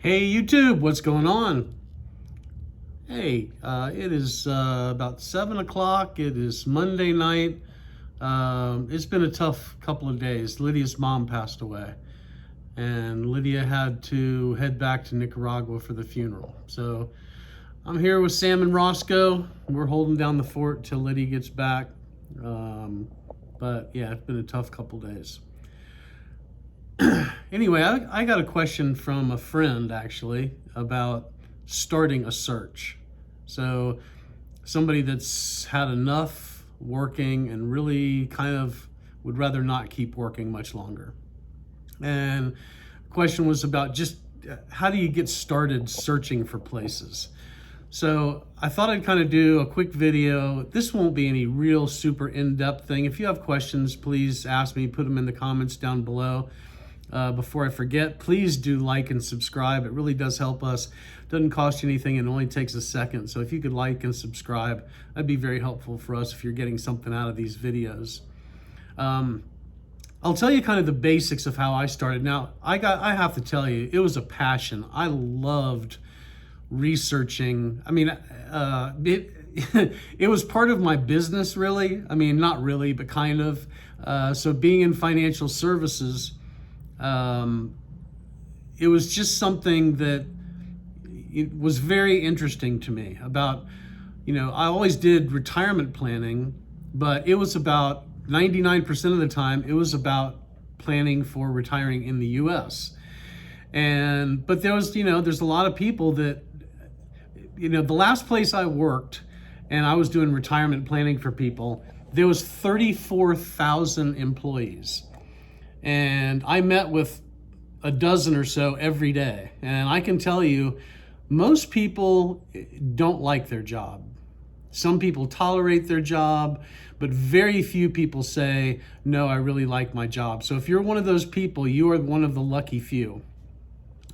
Hey YouTube, what's going on? Hey, it is about 7 o'clock. It is Monday night. It's been a tough couple of days. Lydia's mom passed away, and Lydia had to head back to Nicaragua for the funeral. So I'm here with Sam and Roscoe. We're holding down the fort till Lydia gets back. But yeah, it's been a tough couple days. Anyway, I got a question from a friend actually about starting a search. So somebody that's had enough working and really kind of would rather not keep working much longer. And the question was about just how do you get started searching for places? So I thought I'd kind of do a quick video. This won't be any real super in-depth thing. If you have questions, please ask me, put them in the comments down below. Before I forget, please do like and subscribe. It really does help us. Doesn't cost you anything. It only takes a second. So if you could like and subscribe, that'd be very helpful for us if you're getting something out of these videos. I'll tell you kind of the basics of how I started. Now, I have to tell you, it was a passion. I loved researching. I mean, it was part of my business, really. I mean, not really, but kind of. So being in financial services, it was just something that it was very interesting to me about, I always did retirement planning, but it was about 99% of the time, it was about planning for retiring in the US. But there was, there's a lot of people that, the last place I worked and I was doing retirement planning for people, there was 34,000 employees. And I met with a dozen or so every day. And I can tell you, most people don't like their job. Some people tolerate their job, but very few people say, no, I really like my job. So if you're one of those people, you are one of the lucky few.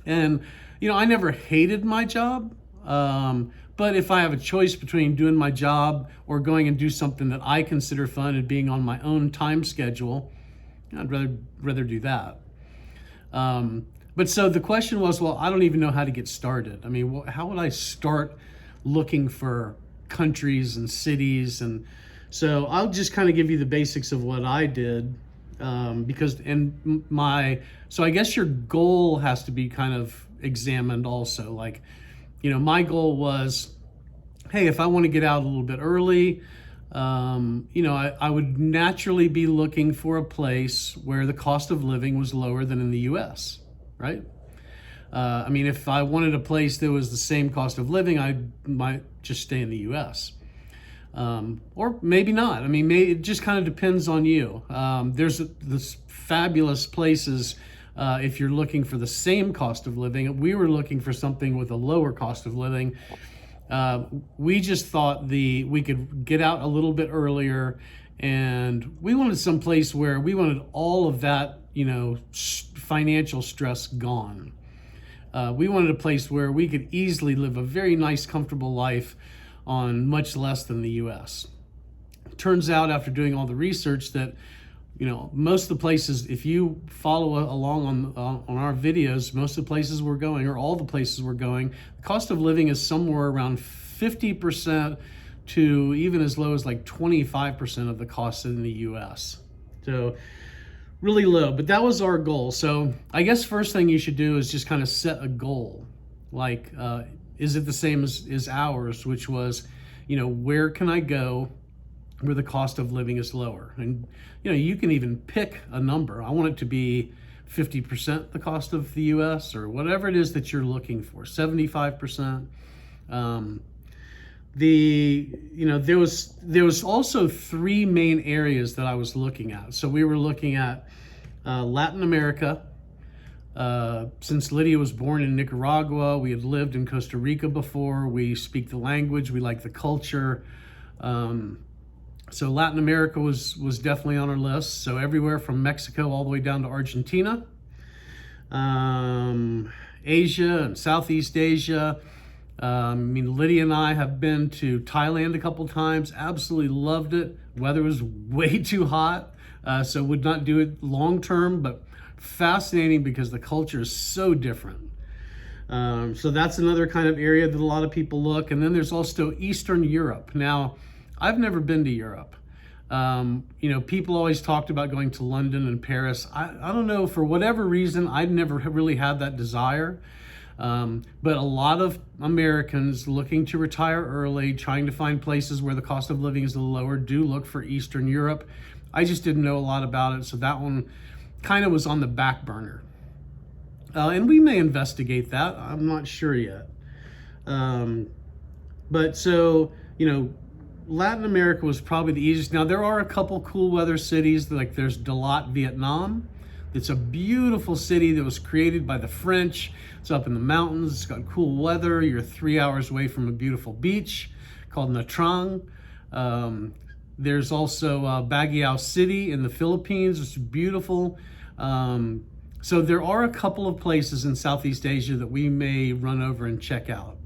And, I never hated my job. But if I have a choice between doing my job or going and do something that I consider fun and being on my own time schedule, I'd rather do that. But so the question was, well, I don't even know how to get started. I mean, how would I start looking for countries and cities? And so I'll just kind of give you the basics of what I did. So I guess your goal has to be kind of examined also. Like, my goal was, hey, if I want to get out a little bit early, I would naturally be looking for a place where the cost of living was lower than in the US, right? If I wanted a place that was the same cost of living, I might just stay in the US. Or maybe not. It just kind of depends on you. There's this fabulous places if you're looking for the same cost of living. We were looking for something with a lower cost of living. We just thought we could get out a little bit earlier, and we wanted some place where we wanted all of that, financial stress gone. We wanted a place where we could easily live a very nice, comfortable life on much less than the US. Turns out after doing all the research that, most of the places, if you follow along on our videos, most of the places we're going, or all the places we're going, the cost of living is somewhere around 50% to even as low as like 25% of the cost in the US. So really low, but that was our goal. So I guess first thing you should do is just kind of set a goal. Like, is it the same as ours, which was, where can I go where the cost of living is lower? And you can even pick a number. I want it to be 50% the cost of the US, or whatever it is that you're looking for, 75%. There was also three main areas that I was looking at. So we were looking at Latin America. Since Lydia was born in Nicaragua, we had lived in Costa Rica before. We speak the language, we like the culture. So Latin America was definitely on our list. So everywhere from Mexico all the way down to Argentina. Asia and Southeast Asia. Lydia and I have been to Thailand a couple times. Absolutely loved it. Weather was way too hot, so would not do it long term, but fascinating because the culture is so different. So that's another kind of area that a lot of people look. And then there's also Eastern Europe. Now, I've never been to Europe. People always talked about going to London and Paris. I don't know, for whatever reason, I'd never really had that desire. But a lot of Americans looking to retire early, trying to find places where the cost of living is a little lower, do look for Eastern Europe. I just didn't know a lot about it, so that one kind of was on the back burner. And we may investigate that. I'm not sure yet. But so, Latin America was probably the easiest. Now, there are a couple cool weather cities, like there's Dalat, Vietnam. It's a beautiful city that was created by the French. It's up in the mountains. It's got cool weather. You're 3 hours away from a beautiful beach called Nha Trang. There's also Baguio City in the Philippines. It's beautiful. So there are a couple of places in Southeast Asia that we may run over and check out.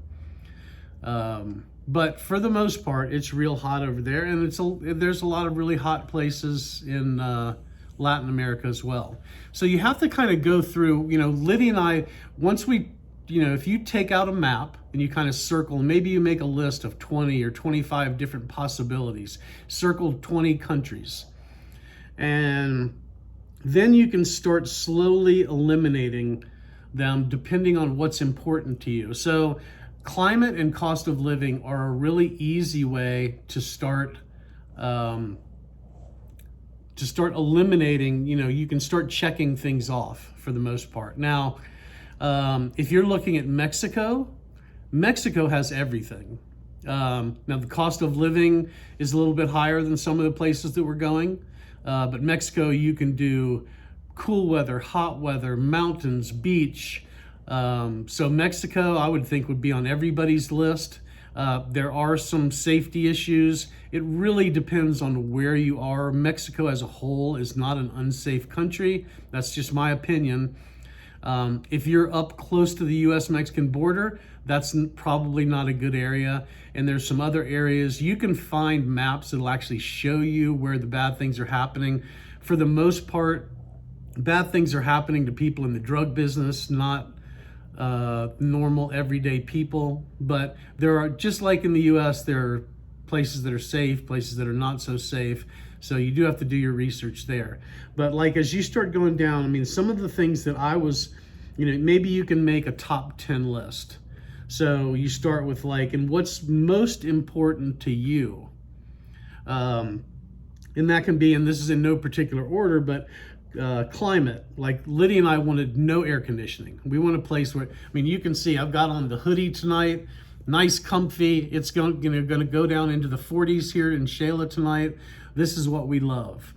But for the most part, it's real hot over there, and there's a lot of really hot places in Latin America as well. So you have to kind of go through, Liddy and I, once we, if you take out a map and you kind of circle, maybe you make a list of 20 or 25 different possibilities, circle 20 countries, and then you can start slowly eliminating them depending on what's important to you. So climate and cost of living are a really easy way to start eliminating. You can start checking things off for the most part. Now, if you're looking at Mexico has everything. Now, the cost of living is a little bit higher than some of the places that we're going, but Mexico, you can do cool weather, hot weather, mountains, beach. So Mexico, I would think, would be on everybody's list. There are some safety issues. It really depends on where you are. Mexico as a whole is not an unsafe country. That's just my opinion. If you're up close to the US-Mexican border, that's probably not a good area. And there's some other areas. You can find maps that'll actually show you where the bad things are happening. For the most part, bad things are happening to people in the drug business, not normal everyday people. But there are, just like in the US, there are places that are safe, places that are not so safe. So you do have to do your research there. But like, as you start going down, some of the things that I was, maybe you can make a top 10 list. So you start with and what's most important to you. And that can be, and this is in no particular order, but climate. Like Liddy and I wanted no air conditioning. We want a place where, you can see I've got on the hoodie tonight, nice, comfy. It's going to go down into the 40s here in Shayla tonight. This is what we love.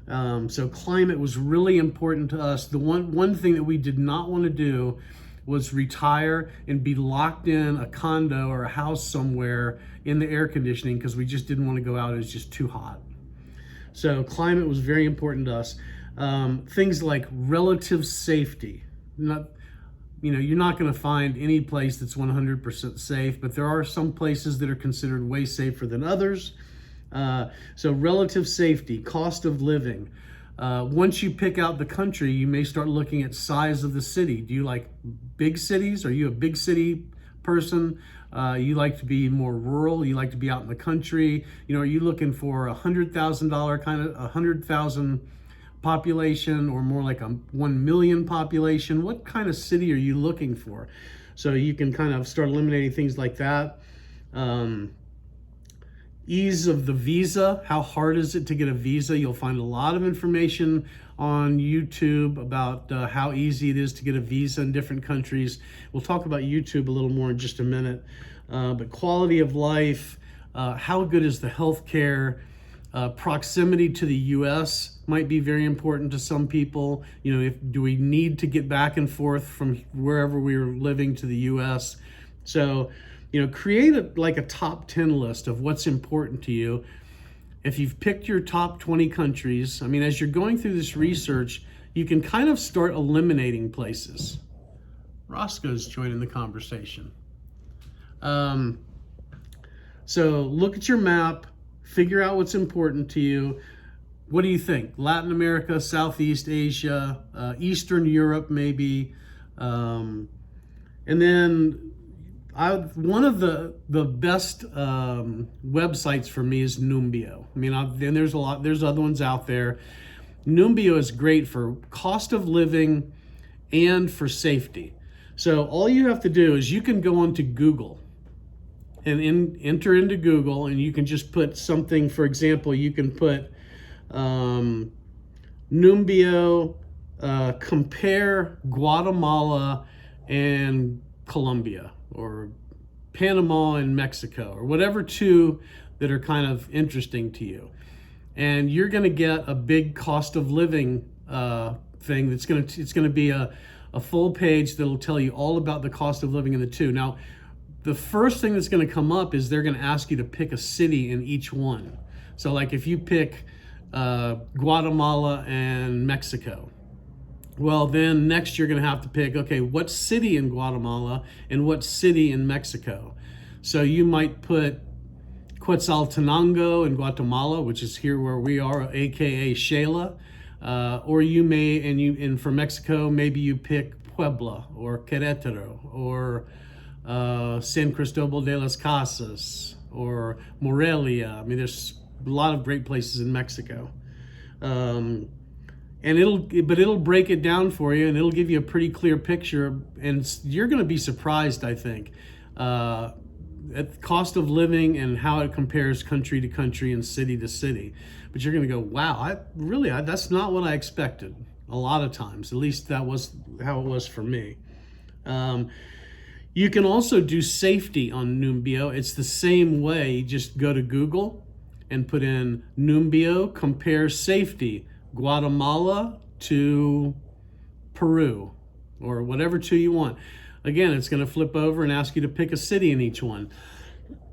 So climate was really important to us. The one thing that we did not want to do was retire and be locked in a condo or a house somewhere in the air conditioning, because we just didn't want to go out. It was just too hot. So climate was very important to us. Things like relative safety. You're not going to find any place that's 100% safe, but there are some places that are considered way safer than others. So relative safety, cost of living. Once you pick out the country, you may start looking at size of the city. Do you like big cities? Are you a big city person? You like to be more rural? You like to be out in the country? Are you looking for $100,000 kind of 100,000 population, or more like a 1 million population? What kind of city are you looking for? So you can kind of start eliminating things like that. Ease of the visa. How hard is it to get a visa? You'll find a lot of information on YouTube about how easy it is to get a visa in different countries. We'll talk about YouTube a little more in just a minute. But quality of life, how good is the healthcare? Proximity to the U.S. might be very important to some people. Do we need to get back and forth from wherever we are living to the U.S.? So, create a top 10 list of what's important to you. If you've picked your top 20 countries, as you're going through this research, you can kind of start eliminating places. Roscoe's joining the conversation. So look at your map, figure out what's important to you. What do you think? Latin America, Southeast Asia, Eastern Europe, maybe. And then one of the best websites for me is Numbeo. I mean, then there's other ones out there. Numbeo is great for cost of living and for safety. So all you have to do is you can go onto Google and enter into Google, and you can just put something. For example, you can put Numbeo compare Guatemala and Colombia, or Panama and Mexico, or whatever two that are kind of interesting to you. And you're going to get a big cost of living thing it's going to be a full page that'll tell you all about the cost of living in the two. Now, the first thing that's going to come up is they're going to ask you to pick a city in each one. So like if you pick Guatemala and Mexico, well, then next you're going to have to pick, okay, what city in Guatemala and what city in Mexico. So you might put Quetzaltenango in Guatemala, which is here where we are, aka Shela, or you may, and for Mexico, maybe you pick Puebla or Querétaro or San Cristobal de las Casas or Morelia. I mean, there's a lot of great places in Mexico. And it'll break it down for you, and it'll give you a pretty clear picture, and you're going to be surprised, I think, at the cost of living and how it compares country to country and city to city. But you're going to go, wow, that's not what I expected. A lot of times, at least that was how it was for me. You can also do safety on Numbeo. It's the same way. You just go to Google and put in Numbeo compare safety, Guatemala to Peru, or whatever two you want. Again, it's going to flip over and ask you to pick a city in each one.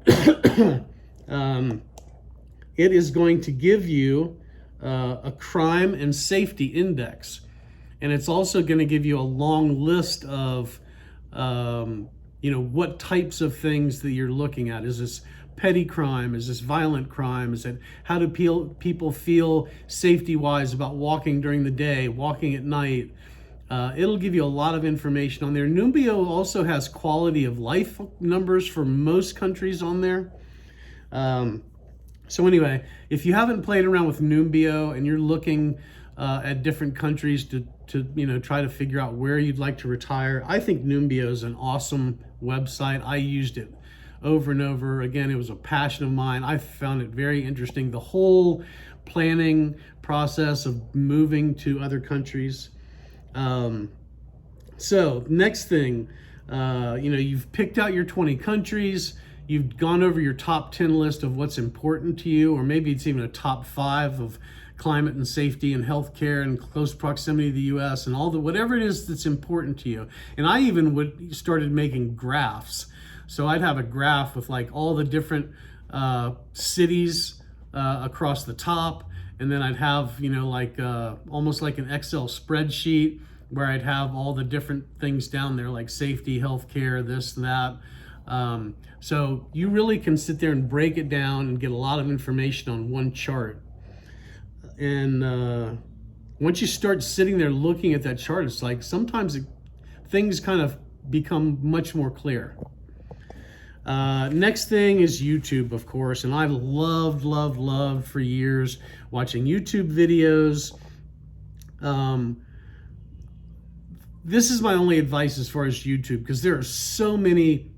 It is going to give you a crime and safety index. And it's also going to give you a long list of, what types of things that you're looking at. Is this petty crime? Is this violent crime? Is it, how do people feel safety-wise about walking during the day, walking at night? It'll give you a lot of information on there. Numbeo also has quality of life numbers for most countries on there. So anyway, if you haven't played around with Numbeo and you're looking at different countries to try to figure out where you'd like to retire, I think Numbeo is an awesome website. I used it over and over. Again, it was a passion of mine. I found it very interesting, the whole planning process of moving to other countries. So next thing, you've picked out your 20 countries, you've gone over your top 10 list of what's important to you, or maybe it's even a top 5 of climate and safety and healthcare and close proximity to the US and whatever it is that's important to you. And I even started making graphs. So I'd have a graph with like all the different cities across the top, and then I'd have almost like an Excel spreadsheet where I'd have all the different things down there, like safety, healthcare, this, that. So you really can sit there and break it down and get a lot of information on one chart. And once you start sitting there looking at that chart, it's like sometimes things kind of become much more clear. Next thing is YouTube, of course, and I've loved for years watching YouTube videos. This is my only advice as far as YouTube, because there are so many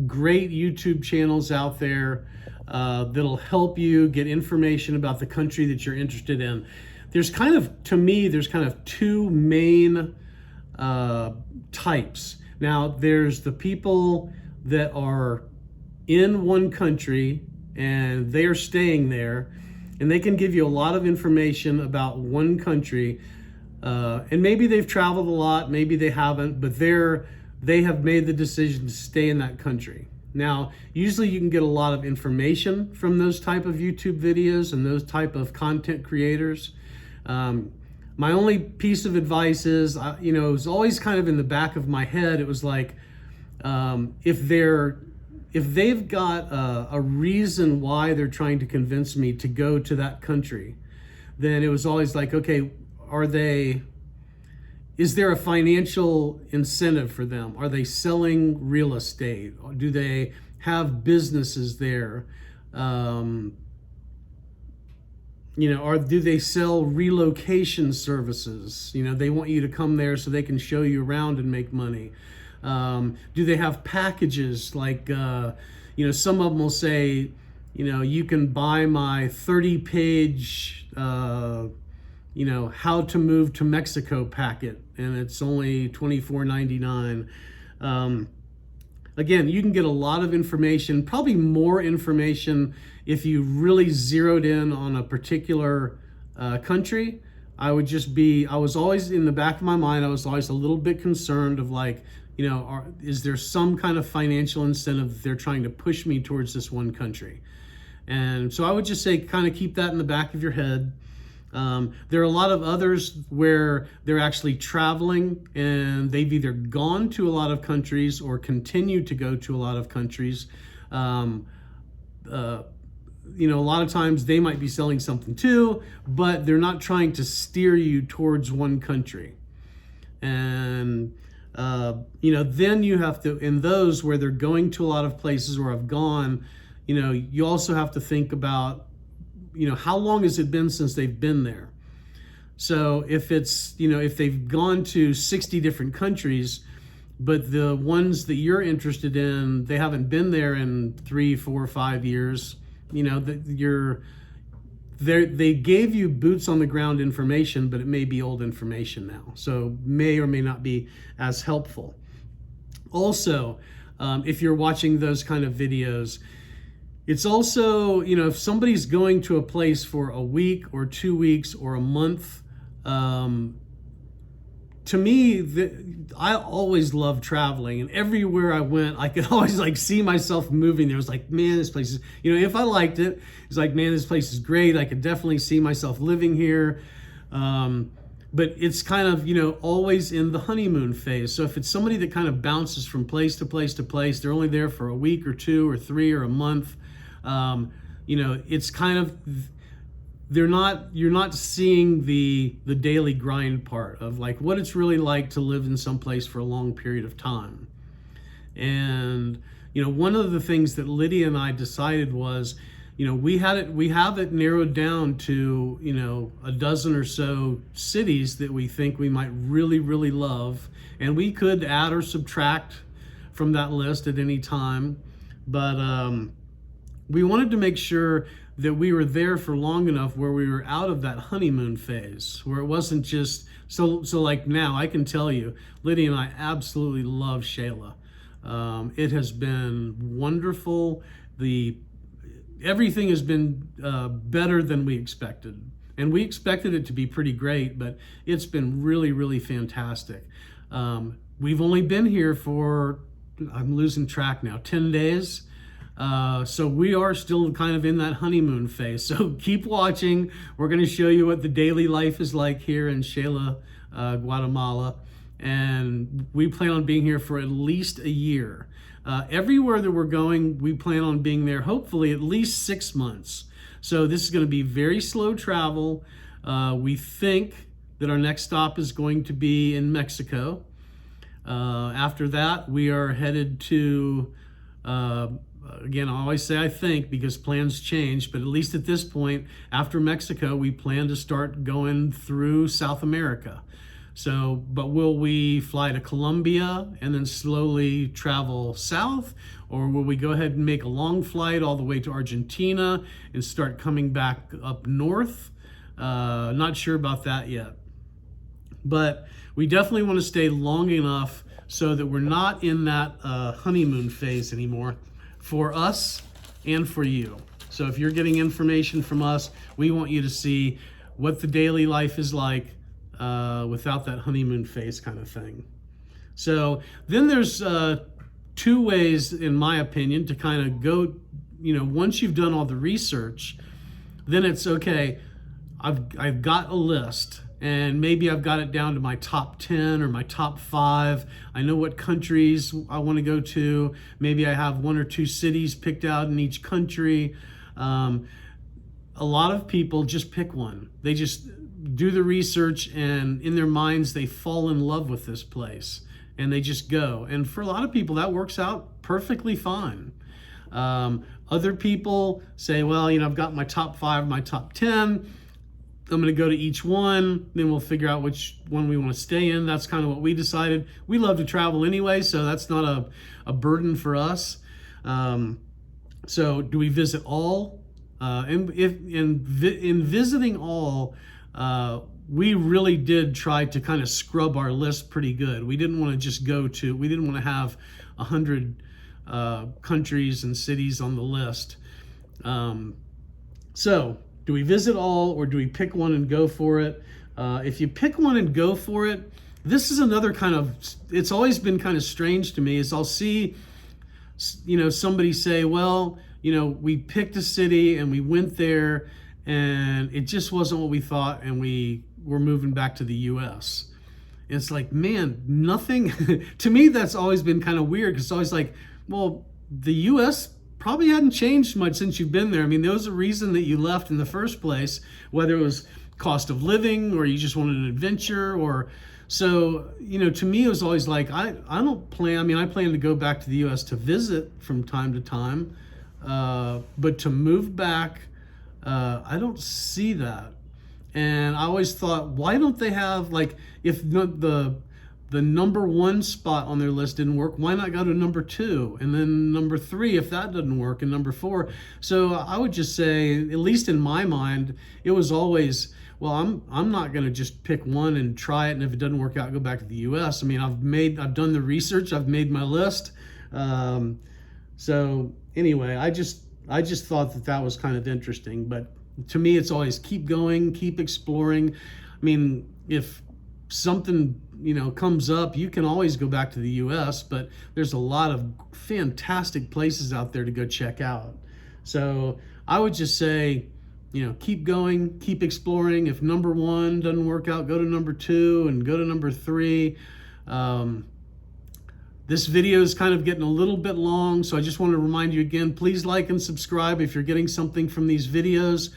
great YouTube channels out there that'll help you get information about the country that you're interested in. There's kind of two main types. Now, there's the people that are in one country and they are staying there, and they can give you a lot of information about one country, and maybe they've traveled a lot, maybe they haven't, but they have made the decision to stay in that country. Now, usually you can get a lot of information from those type of YouTube videos and those type of content creators. My only piece of advice is, it was always kind of in the back of my head. It was like, if they've got a reason why they're trying to convince me to go to that country, then it was always like, okay, is there a financial incentive for them? Are they selling real estate? Do they have businesses there? Or do they sell relocation services? They want you to come there so they can show you around and make money. Do they have packages like, some of them will say, you can buy my 30-page, how to move to Mexico packet, and it's only $24.99. Again, you can get a lot of information, probably more information if you really zeroed in on a particular country. I was always in the back of my mind, I was always a little bit concerned of like, is there some kind of financial incentive that they're trying to push me towards this one country? And so I would just say kind of keep that in the back of your head. There are a lot of others where they're actually traveling and they've either gone to a lot of countries or continue to go to a lot of countries. A lot of times they might be selling something too, but they're not trying to steer you towards one country. And, then you have to, in those where they're going to a lot of places or have gone, you also have to think about, how long has it been since they've been there? So if it's, if they've gone to 60 different countries, but the ones that you're interested in, they haven't been there in 3, 4, 5 years, they gave you boots on the ground information, but it may be old information now. So may or may not be as helpful. Also, if you're watching those kind of videos, it's also, if somebody's going to a place for a week or 2 weeks or a month, to me, I always loved traveling, and everywhere I went, I could always like see myself moving there. It was like, man, this place is, if I liked it, it's like, man, this place is great. I could definitely see myself living here. But it's kind of, always in the honeymoon phase. So if it's somebody that kind of bounces from place to place to place, they're only there for a week or 2 or 3 or a month. It's kind of, you're not seeing the daily grind part of like what it's really like to live in some place for a long period of time. And, one of the things that Lydia and I decided was, we have it narrowed down to, a dozen or so cities that we think we might really, really love. And we could add or subtract from that list at any time. But, we wanted to make sure that we were there for long enough where we were out of that honeymoon phase, where it wasn't just, so like now I can tell you, Lydia and I absolutely love Shayla. It has been wonderful. Everything has been better than we expected. And we expected it to be pretty great, but it's been really, really fantastic. We've only been here for, I'm losing track now, 10 days. So we are still kind of in that honeymoon phase. So keep watching. We're going to show you what the daily life is like here in Shayla, Guatemala. And we plan on being here for at least a year. Everywhere that we're going, we plan on being there hopefully at least 6 months. So this is going to be very slow travel. We think that our next stop is going to be in Mexico. After that, we are headed to... Again, I always say I think because plans change, but at least at this point, after Mexico, we plan to start going through South America. So, but will we fly to Colombia and then slowly travel south? Or will we go ahead and make a long flight all the way to Argentina and start coming back up north? Not sure about that yet. But we definitely want to stay long enough so that we're not in that honeymoon phase anymore, for us and for you. So if you're getting information from us, we want you to see what the daily life is like without that honeymoon phase kind of thing. So then there's 2 ways, in my opinion, to kind of go, once you've done all the research, then it's okay, I've got a list. And maybe I've got it down to my top 10 or my top 5. I know what countries I want to go to. Maybe I have 1 or 2 cities picked out in each country. A lot of people just pick one. They just, do the research, and in their minds they fall in love with this place and they just go. And for a lot of people that works out perfectly fine. Other people say, well, I've got my top 5, my top 10. I'm going to go to each one, then we'll figure out which one we want to stay in. That's kind of what we decided. We love to travel anyway, so that's not a burden for us. So do we visit all? And if in visiting all, we really did try to kind of scrub our list pretty good. We didn't want to just we didn't want to have 100 countries and cities on the list. So do we visit all, or do we pick one and go for it? If you pick one and go for it, this is another kind of, it's always been kind of strange to me, is I'll see, somebody say, well, we picked a city and we went there and it just wasn't what we thought, and we were moving back to the US. It's like, man, nothing. To me, that's always been kind of weird, because it's always like, well, the US probably hadn't changed much since you've been there. I mean, there was a reason that you left in the first place, whether it was cost of living or you just wanted an adventure, or so, to me, it was always like, I plan to go back to the US to visit from time to time, but to move back, I don't see that. And I always thought, why don't they have, like, if the number 1 spot on their list didn't work, why not go to number 2 and then number 3 if that doesn't work, and number 4? So I would just say, at least in my mind, it was always, well, I'm not going to just pick one and try it, and if it doesn't work out, go back to the US. I mean, I've done the research, I've made my list. So anyway, I just thought that was kind of interesting. But to me, it's always keep going, keep exploring. I mean, if something comes up, you can always go back to the US, but there's a lot of fantastic places out there to go check out. So I would just say, keep going, keep exploring. If number 1 doesn't work out, go to number 2 and go to number 3. This video is kind of getting a little bit long, so I just want to remind you again, please like and subscribe if you're getting something from these videos.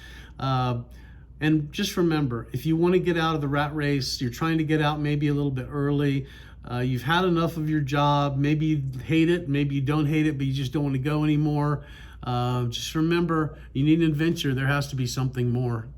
And just remember, if you want to get out of the rat race, you're trying to get out maybe a little bit early, you've had enough of your job, maybe you hate it, maybe you don't hate it, but you just don't want to go anymore. Just remember, you need an adventure. There has to be something more.